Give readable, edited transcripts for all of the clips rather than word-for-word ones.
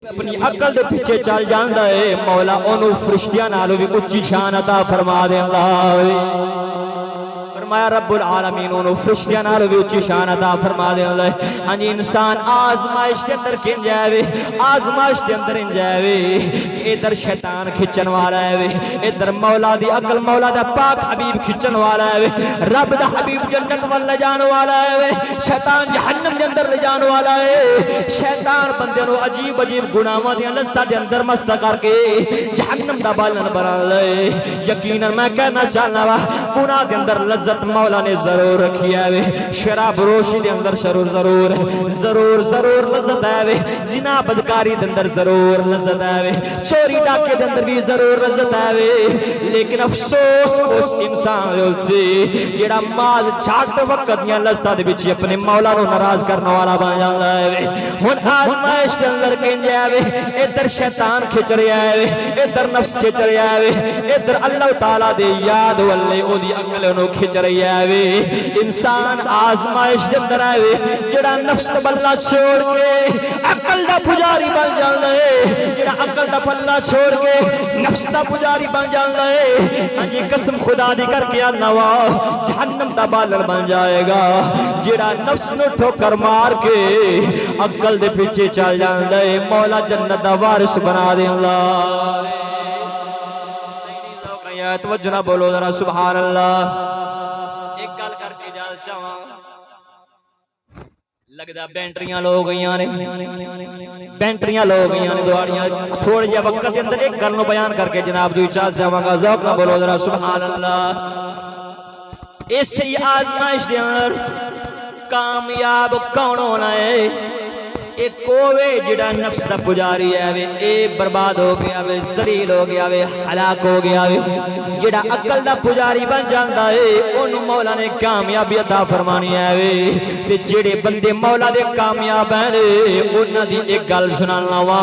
اپنی عقل دے پیچھے چل جاندا ہے مولا اونوں فرشتیاں نالوں بھی اونچی شان عطا فرما دیندا ہے فرمایا رب العالمین انہوں فرشتیاں نالوں بھی اونچی شان عطا فرما دیندا ہے ہاں جی انسان آزمائش دے اندر کھن جاوے آزمائش دے اندر ان جاوے کہ ادھر شیطان کھچن والا ہے ادھر مولا دی عقل مولا دا پاک حبیب کھچن والا ہے رب دا حبیب جنت وال لے جان والا ہے شیطان جہنم دے اندر لے جان والا ہے شیطان بندے نو عجیب عجیب گناہاں دی لذتاں دے اندر مست کر کے جہنم دا بالن بنا لے یقینا میں کہنا چاہنا وا گناہ دے اندر لذت مولا نے ضرور رکھی ہے شراب روشی دے اندر ضرور لذت ہے زنا بدکاری دے اندر ضرور لذت ہے چوری ڈاکے دے اندر بھی ضرور لذت ہے لیکن افسوس اس انسان دے جڑا مال چھٹ وقت دیاں لذتاں دے وچ اپنے مولا نو ناراض کرنے والا بن جاندا ہے ہن آزمائش دے اندر کہندے آوے ادھر شیطان کھچ رہا ہے ادھر نفس کھچ رہا ہے ادھر اللہ تعالی دے یاد والے او دی عقل نو کھچ رہی ہے انسان آزمائش دے اندر آوے جڑا نفس تے بلہ چھوڑ کے عقل دا پجاری بن جاندا ہے جڑا عقل دا پلہ چھوڑ کے نفس دا پجاری بن جاندا ہے ہاں جی قسم خدا دی کر کے نوا جہنم دا بالر بن جائے گا جڑا نفس نو ٹھوکر مار کے عقل دے پیچھے چل جاندا ہے مولا جنت دا وارث بنا دیندا ہے توجہ نہ بولو ذرا سبحان اللہ ایک گل کر کے اجازت چاہواں لگدا بینٹریاں لو گئیاں نے دوڑیاں تھوڑے جے وقت دے اندر ایک گل نو بیان کر کے جناب دی اجازت چاہواں گا ذوق نہ بولو ذرا سبحان اللہ اس آزمائش دے اندر کامیاب کون ہونا ہے ایک کووے جڑا نفس دا پجاری ہے اے برباد ہو گیا وے ذلیل ہو گیا وے ہلاک ہو گیا وے جڑا عقل دا پجاری بن جاندا ہے اونوں مولا نے کامیابی عطا فرمانی ہے وے تے جڑے بندے مولا دے کامیاب ہیں انہاں دی ایک گل سنانا وا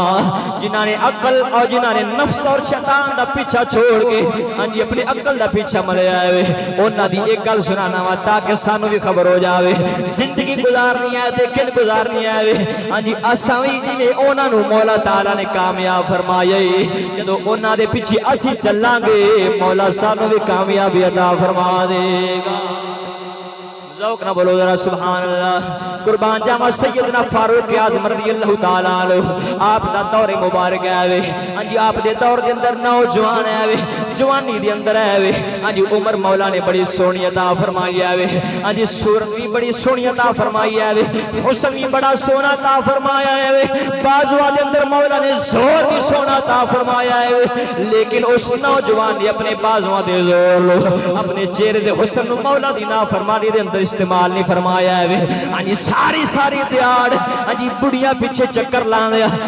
جنہاں نے عقل اور جنہاں نے نفس اور شیطان دا پیچھا چھوڑ کے ہاں جی اپنی عقل دا پیچھا ملیا ہے انہاں دی ایک گل سنانا وا تاکہ سانوں بھی خبر ہو جاوے زندگی گزارنی ہے تے کن گزارنی ہے ہاں جی اساں وی جویں انہاں نو مولا تعالی نے کامیاب فرمایا جدوں انہاں دے پیچھے اسی چلاں گے مولا سانوں بھی کامیابی عطا فرما دے گا ذوق نہ بولو ذرا سبحان اللہ قربان جاواں سیدنا فاروق اعظم رضی اللہ تعالی عنہ آپ دا دور مبارک ہے ہاں جی آپ دے دور دے اندر نوجوان ہے جوانی دے اندر ہے ہاں جی عمر مولا نے بڑی سونی عطا فرمائی ہے ہاں جی صورت بھی بڑی سونی عطا فرمائی ہے حسن بھی بڑا سونا عطا فرمایا ہے بازواں دے اندر مولا نے زور بھی سونا عطا فرمایا ہے لیکن اس نوجوان نے اپنے بازواں دے زور لو اپنے چہرے دے حسن نو مولا دی نافرمانی دے اندر استعمال نہیں فرمایا ہے ہاں جی ساری دیہڑ ہاں جی بڑیاں پیچھے چکر لاندے